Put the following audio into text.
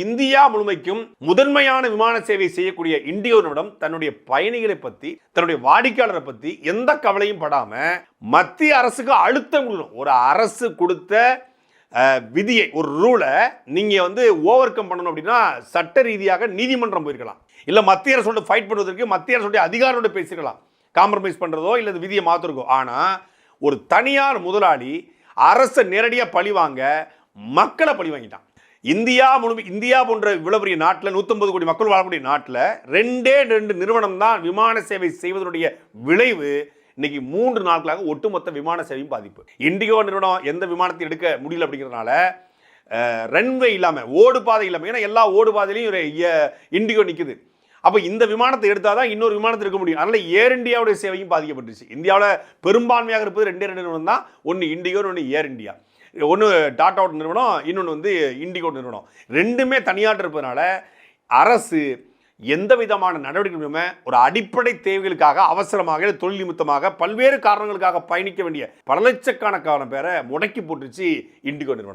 India முழுமைக்கும் முதன்மையான விமான சேவை செய்யக்கூடிய இண்டிகோ நிறுவனம் தன்னுடைய பயணிகளை பத்தி, தன்னுடைய வாடிக்கையாளரை பத்தி எந்த கவலையும் படாம மத்திய அரசுக்கு அழுத்தம் கொடுக்கணும். ஒரு அரசு கொடுத்த விதியை, ஒரு ரூலை நீங்க ஓவர் கம் பண்ணணும் அப்படின்னா சட்ட ரீதியாக நீதிமன்றம் போயிருக்கலாம். இல்ல மத்திய அரசோட ஃபைட் பண்ணுவதற்கு மத்திய அரசுடைய அதிகாரோட பேசிக்கலாம், காம்ப்ரமைஸ் பண்றதோ இல்ல விதியை மாத்துறதோ. ஆனா ஒரு தனியார் முதலாளி அரசை நேரடியாக பழிவாங்க மக்களை பழி வாங்கிட்டான். இந்தியா போன்ற இவ்வளவு பெரிய நாட்டில் 150 கோடி மக்கள் வாழக்கூடிய நாட்டில் ரெண்டு நிறுவனம் தான் விமான சேவை செய்வதனுடைய விளைவு இன்னைக்கு 3 நாட்களாக ஒட்டுமொத்த விமான சேவையும் பாதிப்பு. இண்டிகோ நிறுவனம் எந்த விமானத்தை எடுக்க முடியல அப்படிங்கிறதுனால ரன்வே இல்லாமல், ஓடு பாதை இல்லாமல், ஏன்னா எல்லா ஓடு பாதையிலையும் இண்டிகோ நிற்குது. அப்போ இந்த விமானத்தை எடுத்தால் தான் இன்னொரு விமானத்தை எடுக்க முடியும். அதனால் ஏர் இந்தியாவுடைய சேவையும் பாதிக்கப்பட்டுச்சு. இந்தியாவில் பெரும்பான்மையாக இருப்பது ரெண்டு நிறுவனம் தான், ஒன்று இண்டிகோ, ஒன்று ஏர் இந்தியா. ஒன்று டாடா நிறுவனம், இன்னொன்று இண்டிகோ நிறுவனம். ரெண்டுமே தனியாட்டு இருப்பதனால அரசு எந்த விதமான நடவடிக்கை ஒரு அடிப்படை தேவைகளுக்காக அவசரமாக தொழில் நிமித்தமாக பல்வேறு காரணங்களுக்காக பயணிக்க வேண்டிய பல லட்சக்கணக்கான பேரை முடக்கி போட்டுருச்சு இண்டிகோ நிறுவனம்.